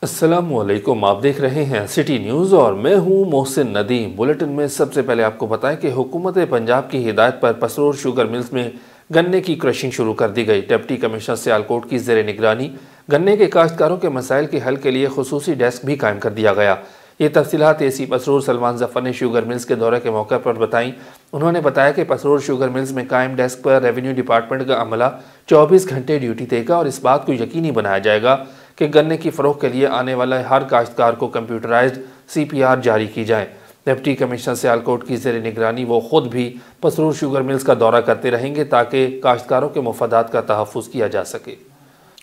अस्सलामुअलैकुम, आप देख रहे हैं सिटी न्यूज़ और मैं हूं मोहसिन नदीम। बुलेटिन में सबसे पहले आपको बताएं कि हुकूमत पंजाब की हिदायत पर पसरूर शुगर मिल्स में गन्ने की क्रशिंग शुरू कर दी गई। डिप्टी कमिश्नर सियालकोट की ज़ेर निगरानी गन्ने के काश्तकारों के मसाइल के हल के लिए खुसूसी डेस्क भी कायम कर दिया गया। ये तफसीलात एसी पसरूर सलमान जफ़र ने शुगर मिल्स के दौरे के मौके पर बताई। उन्होंने बताया कि पसरूर शुगर मिल्स में कायम डेस्क पर रेवेन्यू डिपार्टमेंट का अमला 24 घंटे ड्यूटी देगा और इस बात को यकीनी बनाया जाएगा कि गन्ने की फ़रोख्त के लिए आने वाला हर काश्तकार को कंप्यूटराइज्ड CPR जारी की जाए। डिप्टी कमिश्नर सियालकोट की ज़ेर निगरानी वो खुद भी पसरूर शुगर मिल्स का दौरा करते रहेंगे ताकि काश्तकारों के मफादात का तहफ़्फ़ुज़ किया जा सके।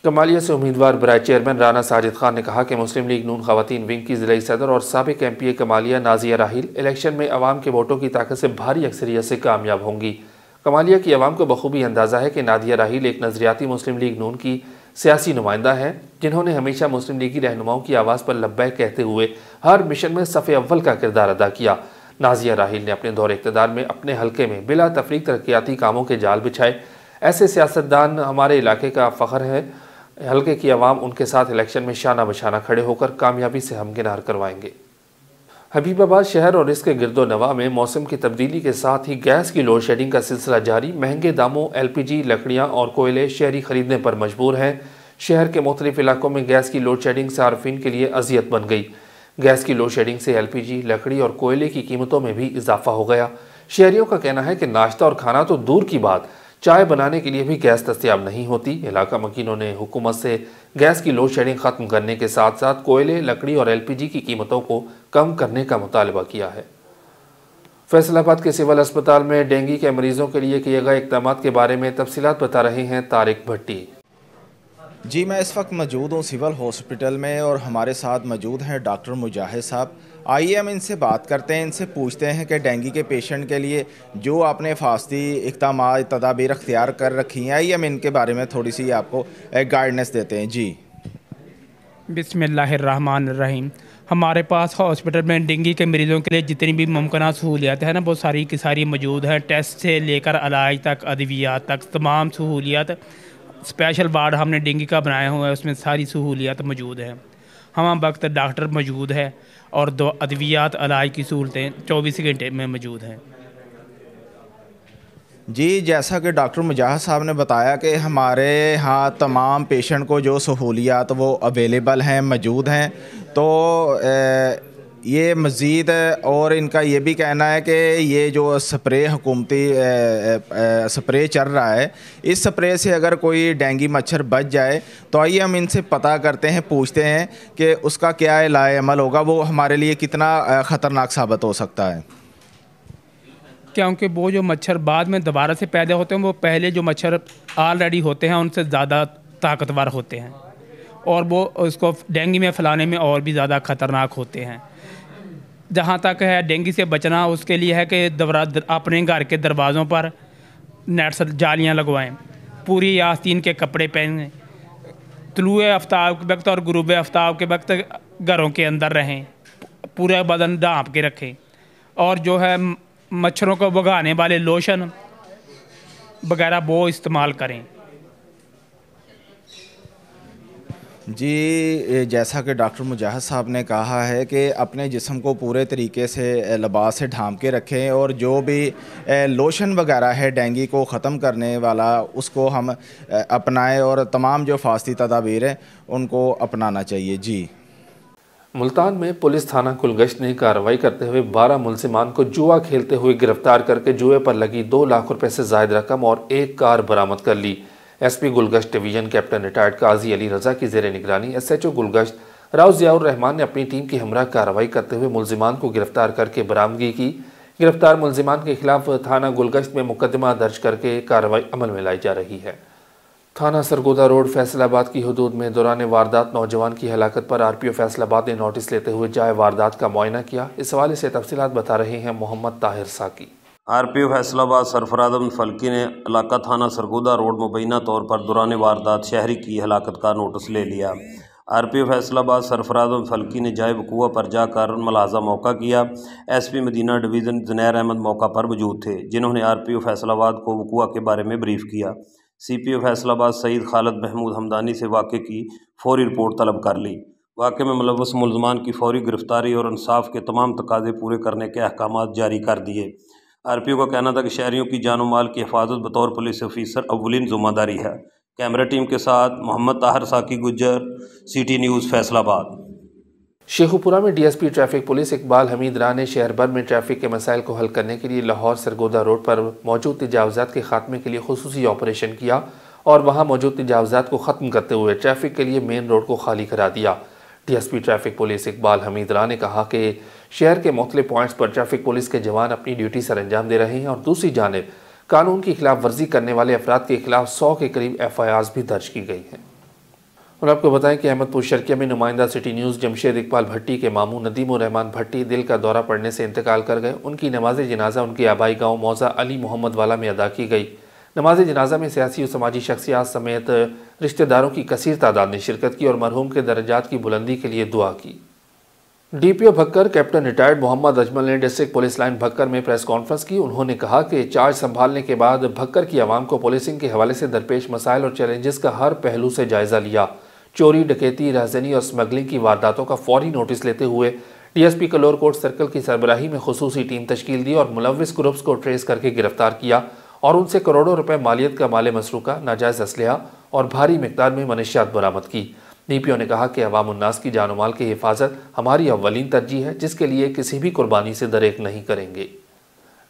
कमालिया से उम्मीदवार बराए चेयरमैन राना साजिद खान ने कहा कि मुस्लिम लीग नून ख़वातीन विंग की ज़िला सदर और साबिक़ MPA कमालिया नाजिया राहिल इलेक्शन में अवाम के वोटों की ताकत से भारी अक्सरियत से कामयाब होंगी। कमालिया की अवाम को बखूबी अंदाज़ा है कि नादिया राहिल एक नज़रियाती मुस्लिम लीग नून की सियासी नुमाइंदा है, जिन्होंने हमेशा मुस्लिम लीगी रहनुमाओं की आवाज़ पर लब्बैक कहते हुए हर मिशन में सफ़े अव्वल का किरदार अदा किया। नाजिया राहिल ने अपने दौरे इक़्तिदार में अपने हल्के में बिला तफरीक तरक्याती कामों के जाल बिछाए। ऐसे सियासतदान हमारे इलाके का फ़ख्र है। हल्के की आवाम उनके साथ इलेक्शन में शाना बशाना खड़े होकर कामयाबी से हमकिनार करवाएंगे। हबीबाबाद शहर और इसके गिरदो नवा में मौसम की तब्दीली के साथ ही गैस की लोड शेडिंग का सिलसिला जारी। महंगे दामों LPG, लकड़ियाँ और कोयले शहरी खरीदने पर मजबूर हैं। शहर के मुख्तलिफ इलाकों में गैस की लोड शेडिंग सार्फिन के लिए अजियत बन गई। गैस की लोड शेडिंग से LPG, लकड़ी और कोयले की कीमतों में भी इजाफा हो गया। शहरियों का कहना है कि नाश्ता और खाना तो दूर की बात, चाय बनाने के लिए भी गैस दस्तयाब नहीं होती। इलाका मकीनों ने हुकूमत से गैस की लोड शेडिंग ख़त्म करने के साथ साथ कोयले, लकड़ी और LPG की कीमतों को कम करने का मुतालबा किया है। फैसलाबाद के सिविल अस्पताल में डेंगू के मरीजों के लिए किए गए इक़दाम के बारे में तफसीलात बता रहे हैं तारिक भट्टी। जी, मैं इस वक्त मौजूद हूँ सिविल हॉस्पिटल में और हमारे साथ मौजूद हैं डॉक्टर मुजाहिद साहब। आइए हम इनसे बात करते हैं, इनसे पूछते हैं कि डेंगू के पेशेंट के लिए जो आपने फास्ती इक़दाम तदाबीर अख्तियार कर रखी हैं, आइए हम इनके बारे में थोड़ी सी आपको एक गाइडेंस देते हैं। जी बिस्मिल्लाहिर्रहमानिर्रहीम। हमारे पास हॉस्पिटल में डेंगू के मरीज़ों के लिए जितनी भी मुमकिन सहूलियात है ना, वो सारी की सारी मौजूद हैं। टेस्ट से लेकर इलाज तक, अद्वियात तक तमाम सहूलियात। स्पेशल वार्ड हमने डेंगू का बनाया हुआ है, उसमें सारी सहूलियात मौजूद हैं। हम वक्त डॉक्टर मौजूद है और दो अद्वियात इलाज की सहूलतें 24 घंटे में मौजूद हैं। जी, जैसा कि डॉक्टर मुजाहिद साहब ने बताया कि हमारे यहाँ तमाम पेशेंट को जो सहूलियात वो अवेलेबल हैं, मौजूद हैं। तो ये मज़ीद और इनका ये भी कहना है कि ये जो स्प्रे हुकूमती स्प्रे चल रहा है, इस स्प्रे से अगर कोई डेंगू मच्छर बच जाए तो आइए हम इनसे पता करते हैं, पूछते हैं कि उसका क्या इलाज अमल होगा, वो हमारे लिए कितना ख़तरनाक साबित हो सकता है। क्योंकि वो जो मच्छर बाद में दोबारा से पैदा होते हैं, वो पहले जो मच्छर ऑलरेडी होते हैं उनसे ज़्यादा ताकतवर होते हैं और वो उसको डेंगू में फैलाने में और भी ज़्यादा ख़तरनाक होते हैं। जहाँ तक है डेंगू से बचना, उसके लिए है कि अपने घर के दरवाज़ों पर नेट जालियाँ लगवाएं, पूरी आस्तीन के कपड़े पहनें, तुलुए आफ्ताब के वक्त और गुरूब आफ्ताब के वक्त घरों के अंदर रहें, पूरा बदन ढाँप के रखें और जो है मच्छरों को भगाने वाले लोशन वगैरह वो इस्तेमाल करें। जी, जैसा कि डॉक्टर मुजाहिद साहब ने कहा है कि अपने जिस्म को पूरे तरीके से लिबास से ढांप के रखें और जो भी लोशन वगैरह है डेंगू को ख़त्म करने वाला, उसको हम अपनाएं और तमाम जो फास्ती तदाबीर हैं उनको अपनाना चाहिए। जी, मुल्तान में पुलिस थाना गुलगश्त ने कार्रवाई करते हुए 12 मुलजिमान को जुआ खेलते हुए गिरफ्तार करके जुए पर लगी 2 लाख रुपए से ज़ायद रकम और एक कार बरामद कर ली। SP Gulgasht division captain retired काजी अली रज़ा की ज़ेर निगरानी SHO गुलगश्त राव ज़ियाउर रहमान ने अपनी टीम की हमरा कार्रवाई करते हुए मुलजिमान को गिरफ्तार करके बरामदगी की। गिरफ्तार मुलजिमान के खिलाफ थाना गुलगश्त में मुकदमा दर्ज करके कार्रवाई अमल में लाई जा रही है। थाना सरगोदा रोड फैसलाबाद की हदूद में दौरान वारदात नौजवान की हलाकत पर RPO फैसलाबाद ने नोटिस लेते हुए जाए वारदात का मुआयना किया। इस हवाले से तफसीलात बता रहे हैं मोहम्मद ताहिर साकी। RPO फैसलाबाद सरफराज अहमद फल्की ने इलाका थाना सरगोदा रोड मुबैना तौर पर दौरान वारदात शहरी की हलाकत का नोटिस ले लिया। RPO फैसलाबाद सरफराज अहमद फल्की ने जाए वकूआ पर जाकर मुलाजा मौका किया। SP मदीना डिवीज़न जुनैर अहमद मौका पर मौजूद थे, जिन्होंने RPO फैसलाबाद को वकूआ के बारे में ब्रीफ किया। CPO फैसलाबाद सईद खालिद महमूद हमदानी से वाक़े की फौरी रिपोर्ट तलब कर ली। वाक़े में मुलव्वस मुलज़मान की फौरी गिरफ्तारी और इंसाफ के तमाम तकाज़े पूरे करने के अहकामात जारी कर दिए। RPO का कहना था कि शहरियों की जान और माल की हिफाजत बतौर पुलिस ऑफिसर अव्वलीन ज़िम्मेदारी है। कैमरा टीम के साथ मोहम्मद ताहिर साकी गुज्जर, CT न्यूज़ फैसलाबाद। शेखुपुरा में DSP traffic police Iqbal Hameed Rai ने शहर भर में ट्रैफिक के मसाइल को हल करने के लिए लाहौर सरगोदा रोड पर मौजूद तजावुज़ात के खात्मे के लिए खुसूसी ऑपरेशन किया और वहां मौजूद तजावुज़ात को ख़त्म करते हुए ट्रैफिक के लिए मेन रोड को खाली करा दिया। DSP traffic police Iqbal Hameed Rai ने कहा कि शहर के मुख्तलिफ पॉइंट्स पर ट्रैफिक पुलिस के जवान अपनी ड्यूटी सर अंजाम दे रहे हैं और दूसरी जानिब कानून की खिलाफ वर्जी करने वाले अफराद के खिलाफ 100 के करीब FIRs भी दर्ज की गई हैं। और आपको बताएं कि अहमदपुर शर्किया में नुमाइंदा सिटी न्यूज़ जमशेद इकबाल भट्टी के मामू नदीमुर रहमान भट्टी दिल का दौरा पड़ने से इंतकाल कर गए। उनकी नमाज जनाजा उनके आबाई गांव मौजा अली मोहम्मद वाला में अदा की गई। नमाज जनाजा में सियासी और समाजी शख्सियात समेत रिश्तेदारों की कसीर तादाद ने शिरकत की और मरहूम के दर्जात की बुलंदी के लिए दुआ की। DPO Bhakkar captain retired Mohammad Ajmal ने डिस्ट्रिक्ट पुलिस लाइन भक्कर में प्रेस कॉन्फ्रेंस की। उन्होंने कहा कि चार्ज संभालने के बाद भक्कर की आवाम को पुलिसिंग के हवाले से दरपेश मसाइल और चैलेंजेस का हर पहलू से जायजा लिया। चोरी, डकैती, राहज़नी और स्मगलिंग की वारदातों का फौरी नोटिस लेते हुए DSP कलोर कोट सर्कल की सरबराही में खुसूसी टीम तश्कील दी और मुलव्विस ग्रुप्स को ट्रेस करके गिरफ्तार किया और उनसे करोड़ों रुपए मालियत का माल मसरूका, नाजायज़ असलहा और भारी मिकदार में मनशियात बरामद की। DPO ने कहा कि अवाम उन्नास की जान माल की हिफाजत हमारी अव्वलीन तरजीह है, जिसके लिए किसी भी कुर्बानी से दरेक नहीं करेंगे।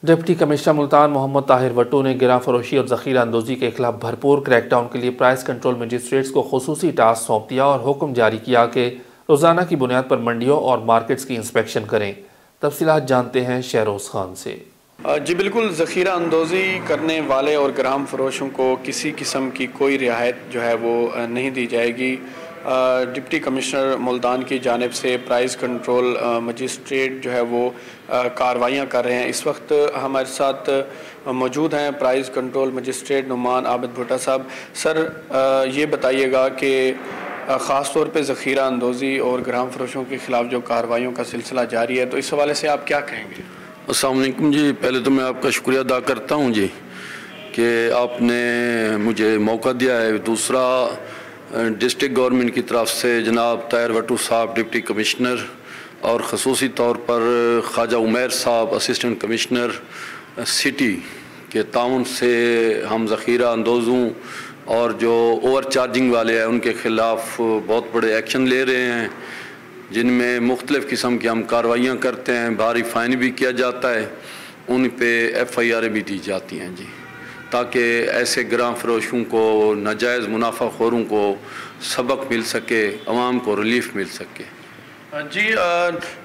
डिप्टी कमिश्नर मुल्तान मोहम्मद ताहिर वट्टू ने गिरा फरोशी और ज़ख़ीरा अंदोज़ी के खिलाफ भरपूर क्रैकडाउन के लिए प्राइस कंट्रोल मजिस्ट्रेट्स को खुसूसी टास्क सौंप दिया और हुक्म जारी किया कि रोज़ाना की बुनियाद पर मंडियों और मार्केट्स की इंस्पेक्शन करें। तफसीलात जानते हैं शहरोज़ खान से। जी बिल्कुल, ज़ख़ीरा अंदोज़ी करने वाले और ग्राम फरोशों को किसी किस्म की कोई रियायत जो है वो नहीं दी जाएगी। डिप्टी कमिश्नर मुल्तान की जानिब से प्राइस कंट्रोल मजिस्ट्रेट जो है वो कार्रवाइयाँ कर रहे हैं। इस वक्त हमारे साथ मौजूद हैं price control magistrate Numan Abid Bhutta साहब। सर ये बताइएगा कि ख़ास तौर पे ज़ख़ीरा अंदोज़ी और ग्राम फरोशों के ख़िलाफ़ जो कार्रवाइयों का सिलसिला जारी है, तो इस हवाले से आप क्या कहेंगे? अस्सलाम वालेकुम जी, पहले तो मैं आपका शुक्रिया अदा करता हूँ जी कि आपने मुझे मौका दिया है। दूसरा, डिस्ट्रिक्ट गवर्नमेंट की तरफ से जनाब ताहिर वट्टू साहब डिप्टी कमिश्नर और ख़ुसूसी तौर पर ख्वाजा उमैर साहब असिस्टेंट कमिश्नर सिटी के ताउन से हम ज़ख़ीरा अंदोज़ों और जो ओवर चार्जिंग वाले हैं उनके ख़िलाफ़ बहुत बड़े एक्शन ले रहे हैं, जिनमें मुख्तलिफ़ किस्म की हम कार्रवाइयाँ करते हैं, भारी फ़ाइन भी किया जाता है, उन पे FIR भी दी जाती हैं जी, ताकि ऐसे ग्राम फरोशों को, नाजायज़ मुनाफा खोरों को सबक मिल सके, अवाम को रिलीफ मिल सके। जी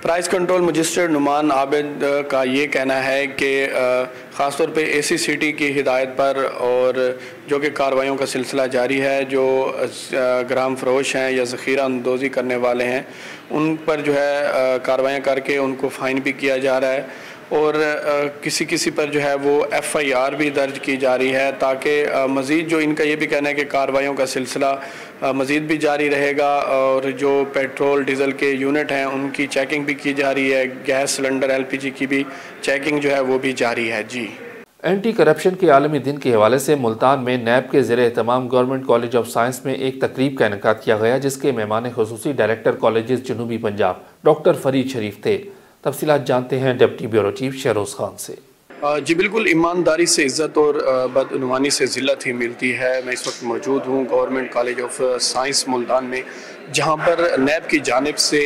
price control magistrate Numan Abid का ये कहना है कि ख़ास तौर पे ACCT की हिदायत पर और जो कि कार्रवाइयों का सिलसिला जारी है, जो ग्राम फरोश हैं या ज़ख़ीरा अंदोज़ी करने वाले हैं उन पर जो है कार्रवाइयाँ करके उनको फ़ाइन भी किया जा रहा है और किसी किसी पर जो है वो FIR भी दर्ज की जा रही है, ताकि मज़ीद जो इनका ये भी कहना है कि कार्रवाइयों का सिलसिला मज़ीद भी जारी रहेगा और जो पेट्रोल डीज़ल के यूनिट हैं उनकी चेकिंग भी की जा रही है, गैस सिलेंडर LPG की भी चेकिंग जो है वो भी जारी है। जी एंटी करप्शन के आलमी दिन के हवाले से मुल्तान में NAB के ज़ेरे एहतमाम गवर्नमेंट कॉलेज ऑफ साइंस में एक तकरीब का इनेकाद किया गया, जिसके मेहमान खुसूसी डायरेक्टर कॉलेजेस जनूबी पंजाब डॉक्टर फरीद शरीफ थे। तफसीलात जानते हैं deputy bureau chief Shahroz Khan से। जी बिल्कुल, ईमानदारी से इज़्ज़त और बदउनवानी से ज़िल्लत ही मिलती है। मैं इस वक्त मौजूद हूँ government college of science Multan में, जहाँ पर NAB की जानिब से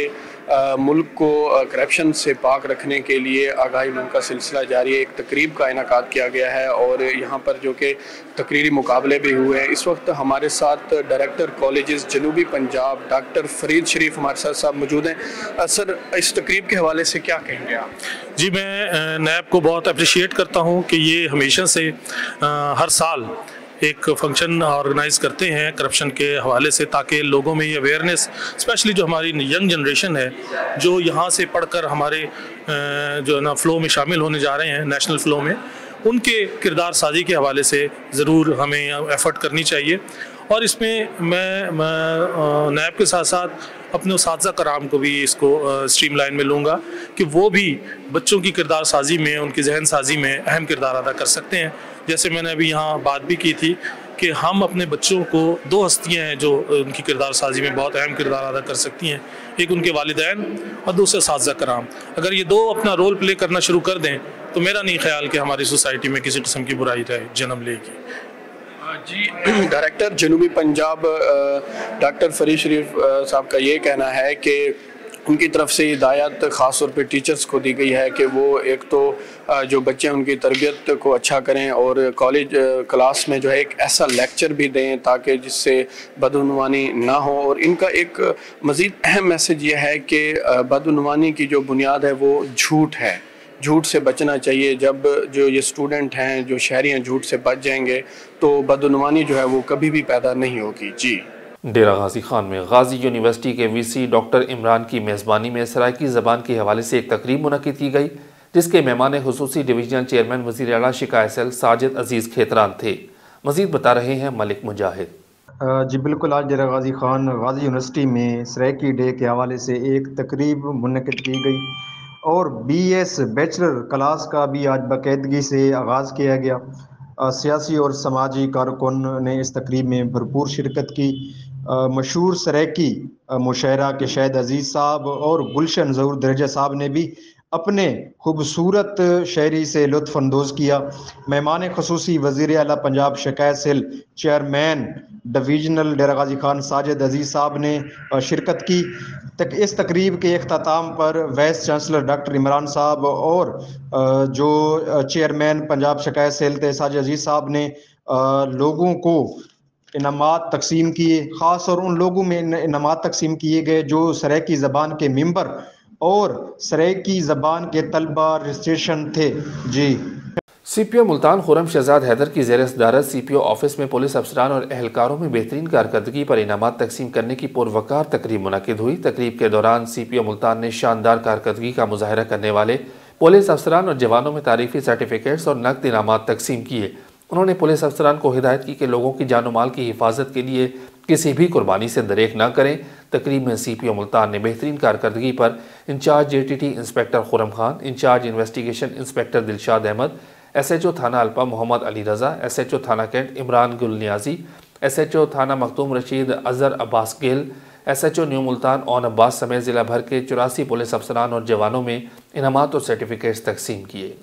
मुल्क को करप्शन से पाक रखने के लिए आगाही मुहिम का सिलसिला जारी है। एक तकरीब का इनेकाद किया गया है और यहाँ पर जो कि तकरीरी मुकाबले भी हुए हैं। इस वक्त हमारे साथ डायरेक्टर कॉलेजेस जनूबी पंजाब डॉक्टर फरीद शरीफ हमारे साथ साहब मौजूद हैं। सर इस तकरीब के हवाले से क्या कहेंगे आप? जी मैं NAB को बहुत अप्रिशिएट करता हूँ कि ये हमेशा से हर साल एक फंक्शन ऑर्गेनाइज़ करते हैं करप्शन के हवाले से, ताकि लोगों में ये अवेयरनेस, स्पेशली जो हमारी यंग जनरेशन है जो यहाँ से पढ़कर हमारे जो है ना फ़्लो में शामिल होने जा रहे हैं, नेशनल फ़्लो में, उनके किरदार साजी के हवाले से ज़रूर हमें एफ़र्ट करनी चाहिए। और इसमें मैं NAB के साथ साथ अपने उस्ताज़ा कराम को भी इसको स्ट्रीमलाइन में लूँगा कि वो भी बच्चों की किरदार साजी में, उनकी जहन साजी में अहम किरदार अदा कर सकते हैं। जैसे मैंने अभी यहाँ बात भी की थी कि हम अपने बच्चों को, दो हस्तियाँ हैं जो उनकी किरदार साजी में बहुत अहम किरदार अदा कर सकती हैं, एक उनके वालिदैन और दूसरे असातिज़ा कराम। अगर ये दो अपना रोल प्ले करना शुरू कर दें तो मेरा नहीं ख्याल कि हमारी सोसाइटी में किसी किस्म की बुराई जन्म लेगी। जी, डायरेक्टर जनूबी पंजाब डॉक्टर फरीद शरीफ साहब का ये कहना है कि उनकी तरफ से हिदायत ख़ास तौर पे टीचर्स को दी गई है कि वो एक तो जो बच्चे हैं उनकी तरबियत को अच्छा करें और कॉलेज क्लास में जो है एक ऐसा लेक्चर भी दें ताकि जिससे बदउनवानी ना हो। और इनका एक मज़ीद अहम मैसेज ये है कि बदउनवानी की जो बुनियाद है वो झूठ है, झूठ से बचना चाहिए। जब जो ये स्टूडेंट हैं, जो शहरी हैं, झूठ से बच जाएंगे तो बदउनवानी जो है वो कभी भी पैदा नहीं होगी। जी, डेरा गाजी खान में गाजी यूनिवर्सिटी के वीसी डॉक्टर इमरान की मेज़बानी में सराइकी ज़बान के हवाले से एक तकरीब मुनक़िद की गई, जिसके मेहमान खुसूसी डिवीजनल चेयरमैन वज़ीर आला शिकायत सेल साजिद अजीज़ खेतरान थे। मज़ीद बता रहे हैं मलिक मुजाहिद। जी बिल्कुल, आज डेरा गाजी खान गाजी यूनिवर्सिटी में सराइकी डे के हवाले से एक तकरीब मुनक़िद की गई और BS बैचलर क्लास का भी आज बाकायदगी से आगाज़ किया गया। सियासी और समाजी कारकुन ने इस तकरीब में भरपूर शिरकत की। मशहूर सराइकी मुशायरा के शाहिद अजीज़ साहब और गुलशन ज़हूर दरजा साहब ने भी अपने खूबसूरत शायरी से लुत्फ़अंदोज़ किया। मेहमान ख़ुसूसी वज़ीर आला पंजाब शिकायत सेल चेयरमैन डिवीजनल डेरा गाजी खान साजिद अजीज़ साहब ने शिरकत की। इस तकरीब के इख्तिताम पर वाइस चांसलर डॉक्टर इमरान साहब और जो चेयरमैन पंजाब शिकायत सेल थे साजिद अजीज़ साहब ने लोगों को इनामात तकसीम किए। ख़ास और उन लोगों में इनामात तकसीम किए गए जो सराइकी ज़बान के मेंबर और सराइकी ज़बान के तलबा रजिस्ट्रेशन थे। जी, CPO मुल्तान खुर्रम शहजाद हैदर की ज़ेर सदारत CPO ऑफिस में पुलिस अफसरान और एहलकारों में बेहतरीन कारकर्दगी पर इनामात तकसीम करने की पुरवकार तकरीब मुनक़िद हुई। तकरीब के दौरान CPO मुल्तान ने शानदार कारकर्दगी का मुजाहरा करने वाले पुलिस अफसरान और जवानों में तारीफ़ी सर्टिफिकेट्स और नकद इनामात तकसीम किए। उन्होंने पुलिस अफसरान को हिदायत की कि लोगों की जान माल की हिफाजत के लिए किसी भी कुर्बानी से दरेक न करें। तकरीब में CPO मुल्तान ने बेहतरीन कारकर्दगी पर incharge JTT inspector Khurram Khan, incharge investigation inspector Dilshad Ahmad, SHO थाना अल्पा मोहम्मद अली रज़ा, SHO थाना कैंट इमरान गुल नियाजी, SHO थाना मखदूम रशीद अज़हर अब्बास गिल, SHO न्यू मुल्तान ओन अब्बास समेत ज़िला भर के 84 पुलिस अफसरान और जवानों में इनामात और सर्टिफिकेट्स तकसीम किए।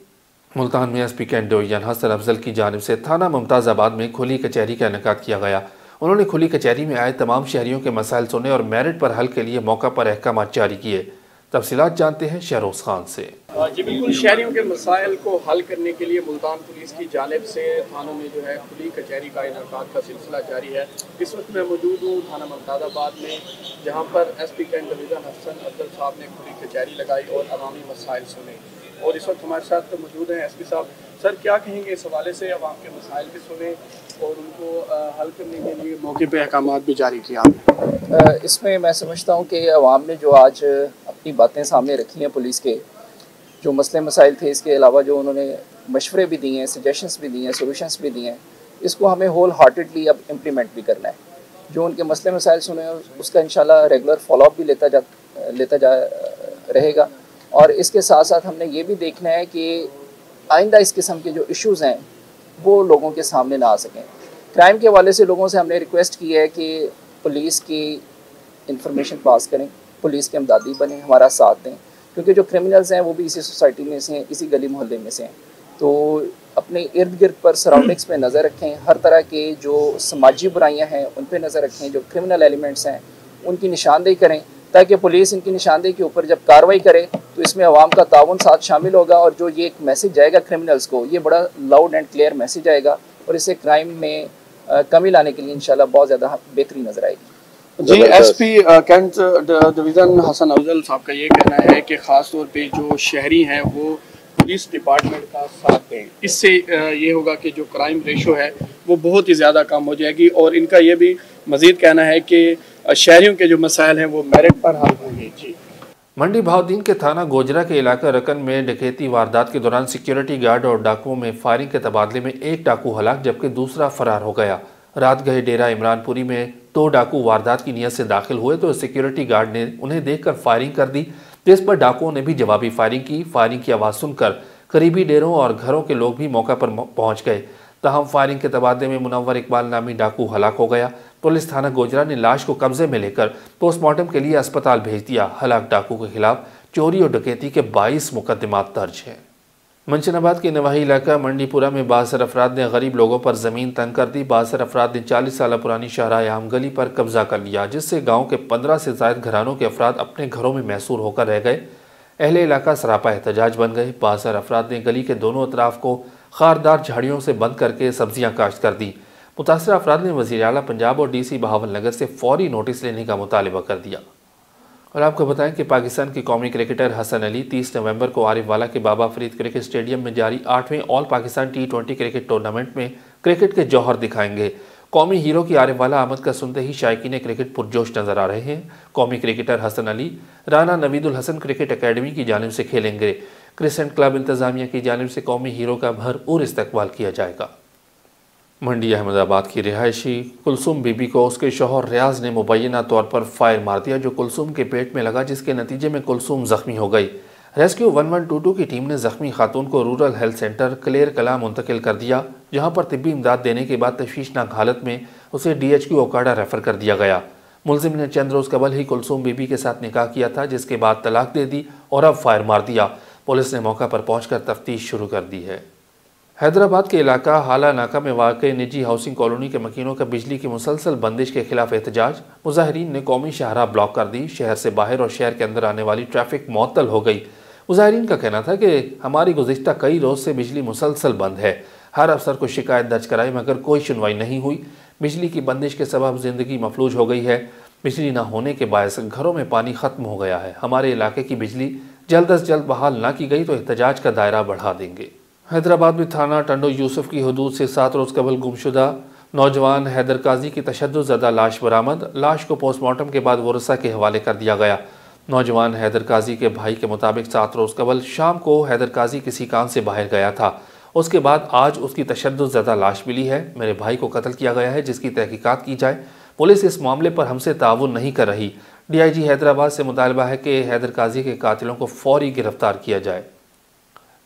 मुल्तान में SP cantt division Hasan Afzal की जानिब से थाना मुमताज़ाबाद में खुली कचहरी का इनेकाद किया गया। उन्होंने खुली कचहरी में आए तमाम शहरियों के मसाइल सुने और मेरिट पर हल के लिए मौका पर अहकाम जारी किए। तफसीलात जानते हैं शहरोज खान से। जी बिल्कुल, शहरियों के मसाइल को हल करने के लिए मुल्तान पुलिस की जानिब से थानों में जो है खुली कचहरी का इनेकाद का सिलसिला जारी है। इस वक्त मैं मौजूद हूँ थाना मुमताज़ाबाद में, जहाँ पर SP cantt division Hasan Afzal साहब ने खुली कचहरी लगाई और अवामी मसाइल सुने। और इस वक्त हमारे साथ मौजूद हैं SP साहब। सर, क्या कहेंगे इस हवाले से? अवाम के मसाइल भी सुने और उनको हल करने के लिए मौके पे अहकाम भी जारी किया। इसमें मैं समझता हूँ कि अवाम ने जो आज अपनी बातें सामने रखी हैं, पुलिस के जो मसले मसाइल थे, इसके अलावा जो उन्होंने मशवरे भी दिए हैं, सजेशंस भी दिए हैं, सोल्यूशंस भी दिए हैं, इसको हमें होल हार्टेडली अब इम्प्लीमेंट भी करना है। जो उनके मसले मसाइल सुने उसका इंशाल्लाह रेगुलर फॉलोअप भी लेता जा रहेगा। और इसके साथ साथ हमने ये भी देखना है कि आइंदा इस किस्म के जो इश्यूज़ हैं वो लोगों के सामने ना आ सकें। क्राइम के हवाले से लोगों से हमने रिक्वेस्ट की है कि पुलिस की इंफॉर्मेशन पास करें, पुलिस के इमदादी बने, हमारा साथ दें, क्योंकि जो क्रिमिनल्स हैं वो भी इसी सोसाइटी में से हैं, इसी गली मोहल्ले में से हैं। तो अपने इर्द गिर्द पर सराउंडिंग्स पे नज़र रखें, हर तरह के जो समाजी बुराइयां हैं उन पे नज़र रखें, जो क्रिमिनल एलिमेंट्स हैं उनकी निशानदेही करें, ताकि पुलिस इनकी निशानदेही के ऊपर जब कार्रवाई करे तो इसमें अवाम का ताउन साथ शामिल होगा और जो ये एक मैसेज जाएगा क्रिमिनल्स को, ये बड़ा लाउड एंड क्लियर मैसेज आएगा और इससे क्राइम में कमी लाने के लिए इंशाल्लाह बहुत ज़्यादा बेहतरी नज़र आएगी। जी, SP cantt division Hasan Afzal साहब का ये कहना है कि ख़ास तौर पे जो शहरी हैं वो पुलिस डिपार्टमेंट का साथ दें। इससे ये होगा कि जो क्राइम रेशो है वो बहुत ही ज़्यादा कम हो जाएगी। और इनका ये भी मज़ीद कहना है कि शहरियों के जो मसाइल हैं वो मेरिट पर हल होंगे। जी, मंडी भावदीन के थाना गोजरा के इलाका रकन में डकैती वारदात के दौरान सिक्योरिटी गार्ड और डाकुओं में फायरिंग के तबादले में एक डाकू हलाक जबकि दूसरा फरार हो गया। रात गए डेरा इमरानपुरी में 2 डाकू वारदात की नीयत से दाखिल हुए तो सिक्योरिटी गार्ड ने उन्हें देखकर फायरिंग कर दी, जिस पर डाकुओं ने भी जवाबी फायरिंग की। फायरिंग की आवाज़ सुनकर करीबी डेरों और घरों के लोग भी मौका पर पहुंच गए। तहम फायरिंग के तबादले में मुनव्वर इकबाल नामी डाकू हलाक हो गया। पुलिस थाना गोजरा ने लाश को कब्जे में लेकर पोस्टमार्टम के लिए अस्पताल भेज दिया। हलाक डाकू के खिलाफ चोरी और डकैती के 22 मुकदमात दर्ज हैं। मंशनाबाद के नवाही इलाका मंडीपुरा में बासर अफराद ने गरीब लोगों पर ज़मीन तंग कर दी। बासर अफराद ने 40 साल पुरानी शाहराह आम गली पर कब्जा कर लिया, जिससे गांव के 15 से ज़ायद घरानों के अफराद अपने घरों में महसूर होकर रह गए। अहले इलाका सरापा एहतजाज बन गए। बासर अफराद ने गली के दोनों अतराफ को खारदार झाड़ियों से बंद करके सब्जियां काश्त कर दी। मुतासर अफराद ने वज़ीर आला पंजाब और DC बहावल नगर से फौरी नोटिस लेने का मुतालबा कर दिया। और आपको बताएं कि पाकिस्तान के कौमी क्रिकेटर हसन अली 30 नवंबर को आरिफवाला के बाबा फरीद क्रिकेट स्टेडियम में जारी 8वें all Pakistan T20 cricket tournament में क्रिकेट के जौहर दिखाएंगे। कौमी हीरो की आरिफवाला आमद का सुनते ही शायकीन क्रिकेट पुरजोश नजर आ रहे हैं। कौमी cricketer Hasan Ali Rana Naveed-ul Hasan cricket academy की जानिब से खेलेंगे। क्रिसेंट क्लब इंतजामिया की जानिब से कौमी हीरो का भरपूर इस्तकबाल किया जाएगा। मंडी अहमदाबाद की रिहायशी कुलसुम बीबी को उसके शौहर रियाज ने मुबैना तौर पर फायर मार दिया, जो कुलसुम के पेट में लगा, जिसके नतीजे में कुलसुम जख्मी हो गई। रेस्क्यू 1122 की टीम ने जख्मी खातून को रूरल हेल्थ सेंटर क्लेर कला मुंतकिल कर दिया, जहां पर तिब्बी इमदाद देने के बाद तशवीशनाक हालत में उसे DHQ ओकाड़ा रेफर कर दिया गया। मुलजिम ने चंद रोज़ कबल ही कुलसुम बीबी के साथ निकाह किया था, जिसके बाद तलाक दे दी और अब फायर मार दिया। पुलिस ने मौका पर पहुंचकर तफ्तीश शुरू कर दी है। हैदराबाद के इलाका हाला नाका में वाक़ निजी हाउसिंग कॉलोनी के मकीनों का बिजली की मुसलसल बंदिश के खिलाफ एहतजाज। मुजाहिरीन ने कौमी शाहराह ब्लॉक कर दी। शहर से बाहर और शहर के अंदर आने वाली ट्रैफिक मुअत्तल हो गई। मुजाहिरीन का कहना था कि हमारी गुज़िश्ता कई रोज़ से बिजली मुसलसल बंद है। हर अफसर को शिकायत दर्ज कराई मगर कोई सुनवाई नहीं हुई। बिजली की बंदिश के सबब ज़िंदगी मफलूज हो गई है। बिजली न होने के बायस घरों में पानी ख़त्म हो गया है। हमारे इलाके की बिजली जल्द अज जल्द बहाल ना की गई तो एहतजाज का दायरा बढ़ा देंगे। हैदराबाद में थाना टंडो यूसुफ की हदूद से 7 रोज़ कबल गुमशुदा नौजवान हैदर काजी की तशद्दुद लाश बरामद। लाश को पोस्टमार्टम के बाद वरसा के हवाले कर दिया गया। नौजवान हैदर काजी के भाई के मुताबिक 7 रोज़ कबल शाम को हैदर काजी किसी काम से बाहर गया था। उसके बाद आज उसकी तशद्दुद लाश मिली है। मेरे भाई को कत्ल किया गया है, जिसकी तहकीकात की जाए। पुलिस इस मामले पर हमसे ताउन नहीं कर रही। DIG हैदराबाद से मुतालबा है कि हैदर काजी के कातिलों को फौरी गिरफ्तार किया जाए।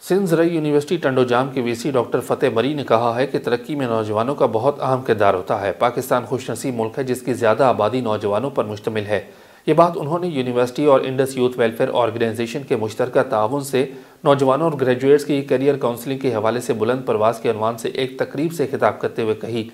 सिंध ज़रई यूनिवर्सिटी टंडोजाम के VC डॉक्टर फ़तेह मरी ने कहा है कि तरक्की में नौजवानों का बहुत अहम किरदार होता है। पाकिस्तान खुशनसीब मुल्क है जिसकी ज़्यादा आबादी नौजवानों पर मुश्तमिल है। ये बात उन्होंने यूनिवर्सिटी और इंडस यूथ वेलफेयर ऑर्गेनाइजेशन के मुश्तरका ताउन से नौजवानों और ग्रेजुएट्स की करियर काउंसलिंग के हवाले से बुलंद परवाज़ के अनवान से एक तकरीब से खिताब करते हुए कही।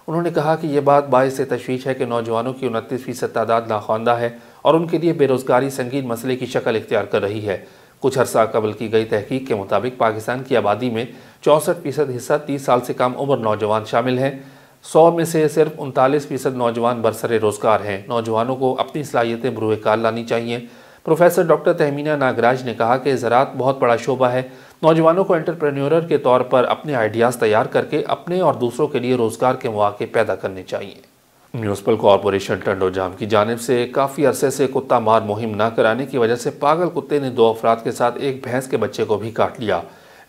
उन्होंने कहा कि यह बात बाइस से तशवीश है कि नौजवानों की 29% तादाद नाख्वानदा है और उनके लिए बेरोज़गारी संगीन मसले की शक्ल इख्तियार कर रही है। कुछ अर्सा कबल की गई तहकीक के मुताबिक पाकिस्तान की आबादी में 64% हिस्सा 30 साल से कम उम्र नौजवान शामिल हैं। 100 में से सिर्फ 39% नौजवान बरसरे रोज़गार हैं। नौजवानों को अपनी सलाहियतें बरूए कार लानी चाहिए। प्रोफेसर डॉक्टर तहमीना नागराज ने कहा कि ज़राअत बहुत बड़ा शोबा है। नौजवानों को एंटरप्रेन्योर के तौर पर अपने आइडियाज़ तैयार करके अपने और दूसरों के लिए रोज़गार के मौके पैदा करने चाहिए। म्यूनसिपल कॉरपोरेशन टंडोजाम की जानिब से काफ़ी अरसे से कुत्ता मार मुहिम न कराने की वजह से पागल कुत्ते ने 2 अफराद के साथ एक भैंस के बच्चे को भी काट लिया।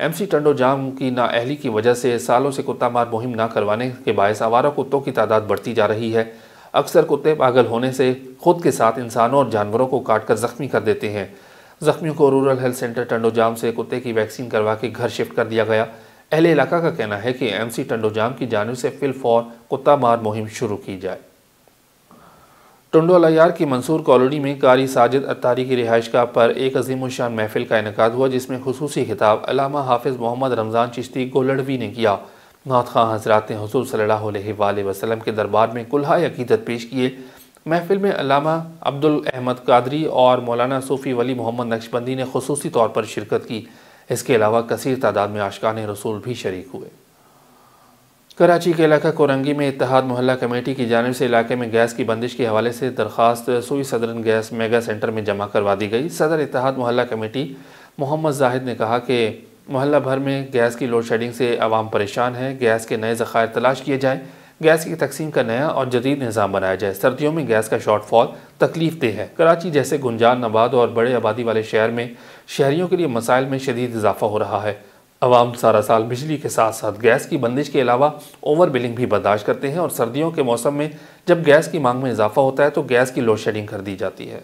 MC टंडोजाम की नाअहली की वजह से सालों से कुत्ता मार मुहिम न करवाने के बायस आवारा कुत्तों की तादाद बढ़ती जा रही है। अक्सर कुत्ते पागल होने से खुद के साथ इंसानों और जानवरों को काट कर ज़ख्मी कर देते हैं। ज़ख्मियों को रूरल हेल्थ सेंटर टंडोजाम से कुत्ते की वैक्सीन करवा के घर शिफ्ट कर दिया गया। अहले इलाका का कहना है कि MC टंडोजाम की जानिब से फिलफौर कुत्ता मार मुहिम शुरू की जाए। टुंडोलायार की मंसूर कॉलोनी में कारी साजिद अत्तारी की रिहाइशगाह पर एक अजीमुशान महफिल का इनेकाद हुआ, जिसमें खुसूसी खिताब अल्लामा हाफिज़ मोहम्मद रमज़ान चिश्ती गोलड़वी ने किया। नात खां हज़रात ने हुज़ूर सल्लल्लाहु अलैहि वसल्लम के दरबार में कुल्हा अक़ीदत पेश किए। महफिल में अल्लामा अब्दुल अहमद कादरी और मौलाना सूफ़ी वली मोहम्मद नक्शबंदी ने खुसूसी तौर पर शिरकत की। इसके अलावा कसीर तादाद में आशिकान रसूल भी शरीक हुए। कराची के इलाका कोरंगी में इत्तेहाद मोहल्ला कमेटी की जानिब से इलाके में गैस की बंदिश के हवाले से दरख्वास्त सुई सदरन गैस मेगा सेंटर में जमा करवा दी गई। सदर इत्तेहाद मोहल्ला कमेटी मोहम्मद जाहिद ने कहा कि मोहल्ला भर में गैस की लोड शेडिंग से आवाम परेशान है। गैस के नए ज़खायर तलाश किए जाएँ, गैस की तकसीम का नया और जदीद निज़ाम बनाया जाए। सर्दियों में गैस का शॉर्टफॉल तकलीफ देह है। कराची जैसे गुंजान नबाद और बड़े आबादी वाले शहर में शहरियों के लिए मसाइल में शदीद इजाफा हो रहा है। अवाम सारा साल बिजली के साथ साथ गैस की बंदिश के अलावा ओवर बिलिंग भी बर्दाश्त करते हैं और सर्दियों के मौसम में जब गैस की मांग में इजाफा होता है तो गैस की लोड शेडिंग कर दी जाती है।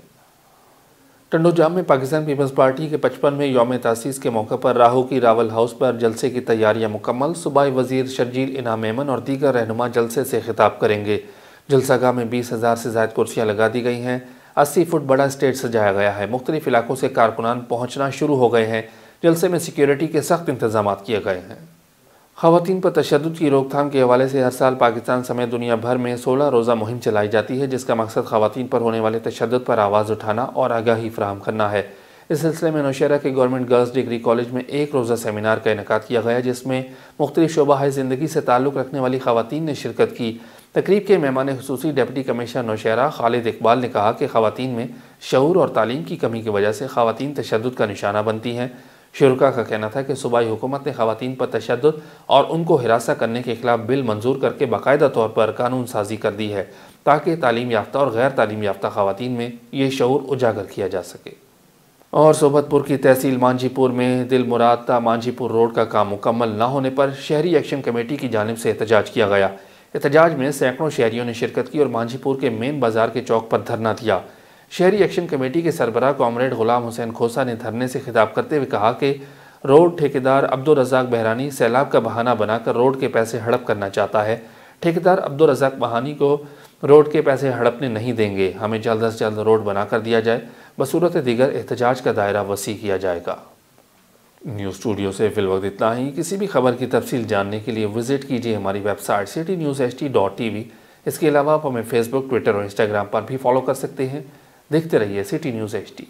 टंडोजाम में पाकिस्तान पीपल्स पार्टी के 55वें यौम तासीस के मौके पर राहू की रावल हाउस पर जलसे की तैयारियां मुकम्मल। सूबाई वजीर शर्जील इनाम मेमन और दीगर रहनुमा जलसे से खिताब करेंगे। जलसागाह में 20,000 से ज़ायद कुर्सियाँ लगा दी गई हैं। 80 फुट बड़ा स्टेज सजाया गया है। मुख्तलिफ इलाकों से कारकुनान पहुँचना शुरू हो गए हैं। जलसे में सिक्योरिटी के सख्त इंतजाम किए गए हैं। ख़वातीन पर तशद्दुद की रोकथाम के हवाले से हर साल पाकिस्तान समेत दुनिया भर में 16 रोज़ा मुहिम चलाई जाती है, जिसका मकसद ख़वातीन पर होने वाले तशद्दुद पर आवाज़ उठाना और आगाही फराहम करना है। इस सिलसिले में नौशहरा के गवर्नमेंट गर्ल्स डिग्री कॉलेज में एक रोज़ा सेमिनार का इनेकाद किया गया, जिसमें मुख्तलिफ शोबा ज़िंदगी से ताल्लुक़ रखने वाली ख़वातीन ने शिरकत की। तकरीब के मेहमान खुसूसी डिप्टी कमिश्नर नौशहरा खालिद इकबाल ने कहा कि ख़वातीन में शऊर और तालीम की कमी की वजह से ख़वातीन तशद्दुद का निशाना बनती हैं। शुरा का कहना था कि सूबाई हुकूमत ने ख़वातीन पर तशद्दुद और उनको हिरासा करने के खिलाफ बिल मंजूर करके बाकायदा तौर पर कानून साजी कर दी है, ताकि तालीम याफ्ता और गैर तालीम याफ्ता ख़वातीन में ये शऊर उजागर किया जा सके। और सोबतपुर की तहसील मांझीपुर में दिल मुराद मांझीपुर रोड का काम मुकम्मल न होने पर शहरी एक्शन कमेटी की जानिब से एहतजाज किया गया। एहतजाज में सैकड़ों शहरियों ने शिरकत की और मांझीपुर के मेन बाजार के चौक पर धरना दिया। शहरी एक्शन कमेटी के सरबराह कॉमरेड गुलाम हुसैन खोसा ने धरने से खिताब करते हुए कहा कि रोड ठेकेदार अब्दुल रज़ाक बहरानी सैलाब का बहाना बनाकर रोड के पैसे हड़प करना चाहता है। ठेकेदार अब्दुल रज़ाक बहानी को रोड के पैसे हड़पने नहीं देंगे। हमें जल्द से जल्द रोड बना कर दिया जाए। बसूरत दीगर एहतजाज का दायरा वसी किया जाएगा। न्यूज़ स्टूडियो से फिलवक्त इतना ही। किसी भी खबर की तफसील जानने के लिए विजिट कीजिए हमारी वेबसाइट citynewsht.tv। इसके अलावा आप हमें फेसबुक, ट्विटर और इंस्टाग्राम पर भी फॉलो कर सकते हैं। देखते रहिए सिटी न्यूज़ HD।